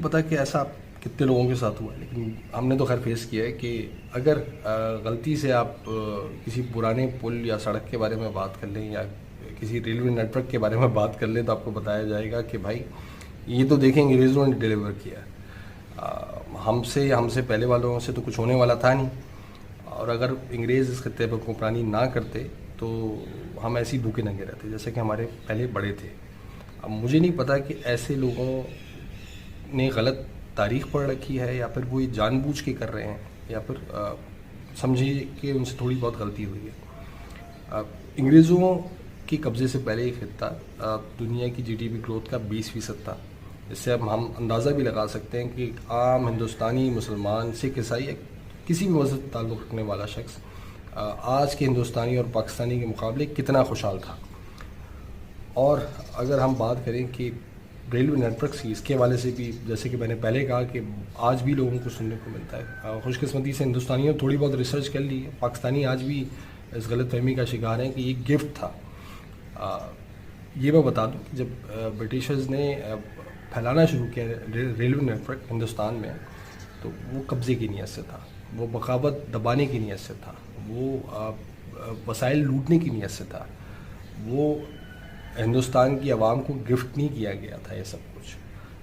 نہیں پتہ کہ ایسا کتنے لوگوں کے ساتھ ہوا ہے، لیکن ہم نے تو خیر فیس کیا ہے کہ اگر غلطی سے آپ کسی پرانے پل یا سڑک کے بارے میں بات کر لیں یا کسی ریلوے نیٹ ورک کے بارے میں بات کر لیں تو آپ کو بتایا جائے گا کہ بھائی یہ تو دیکھیں انگریزوں نے ڈیلیور کیا ہے، ہم سے پہلے والوں سے تو کچھ ہونے والا تھا نہیں، اور اگر انگریز اس خطے پر حکمرانی نہ کرتے تو ہم ایسی بھوکے ننگے رہتے جیسے کہ ہمارے پہلے بڑے تھے۔ اب مجھے نہیں پتا کہ ایسے لوگوں نے غلط تاریخ پڑھ رکھی ہے یا پھر وہ یہ جان بوجھ کے کر رہے ہیں یا پھر سمجھیے کہ ان سے تھوڑی بہت غلطی ہوئی ہے۔ انگریزوں کے قبضے سے پہلے یہ خطہ دنیا کی جی ڈی پی گروتھ کا 20% تھا۔ اس سے اب ہم اندازہ بھی لگا سکتے ہیں کہ عام ہندوستانی مسلمان سکھ عیسائی کسی بھی مذہب سے تعلق رکھنے والا شخص آج کے ہندوستانی اور پاکستانی کے مقابلے کتنا خوشحال تھا۔ اور اگر ہم بات کریں کہ ریلوے نیٹ ورکس کی، اس کے حوالے سے بھی جیسے کہ میں نے پہلے کہا کہ آج بھی لوگوں کو سننے کو ملتا ہے، خوش قسمتی سے ہندوستانیوں تھوڑی بہت ریسرچ کر لی ہے، پاکستانی آج بھی اس غلط فہمی کا شکار ہیں کہ یہ گفٹ تھا۔ یہ میں بتا دوں کہ جب برٹشرز نے پھیلانا شروع کیا ریلوے نیٹ ورک ہندوستان میں تو وہ قبضے کی نیت سے تھا، وہ بغاوت دبانے کی نیت سے تھا، وہ وسائل لوٹنے کی نیت سے تھا، وہ ہندوستان کی عوام کو گفٹ نہیں کیا گیا تھا یہ سب کچھ۔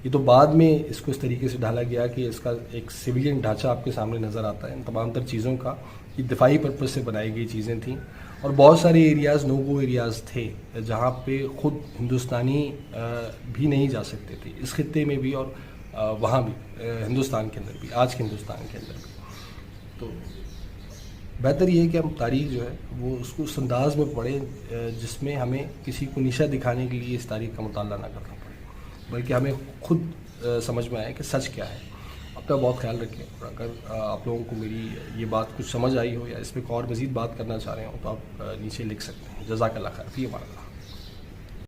یہ تو بعد میں اس کو اس طریقے سے ڈھالا گیا کہ اس کا ایک سویلین ڈھانچہ آپ کے سامنے نظر آتا ہے۔ ان تمام تر چیزوں کا یہ دفاعی پرپز سے بنائی گئی چیزیں تھیں، اور بہت سارے ایریاز نو گو ایریاز تھے جہاں پہ خود ہندوستانی بھی نہیں جا سکتے تھے، اس خطے میں بھی اور وہاں بھی ہندوستان کے اندر بھی، آج کے ہندوستان کے اندر بھی۔ تو بہتر یہ ہے کہ ہم تاریخ جو ہے وہ اس کو اس انداز میں پڑھیں جس میں ہمیں کسی کو نشہ دکھانے کے لیے اس تاریخ کا مطالعہ نہ کرنا پڑے، بلکہ ہمیں خود سمجھ میں آئے کہ سچ کیا ہے۔ اپنا بہت خیال رکھیں، اور اگر آپ لوگوں کو میری یہ بات کچھ سمجھ آئی ہو یا اس پہ اور مزید بات کرنا چاہ رہے ہوں تو آپ نیچے لکھ سکتے ہیں۔ جزاک اللہ خیر، فی امان اللہ۔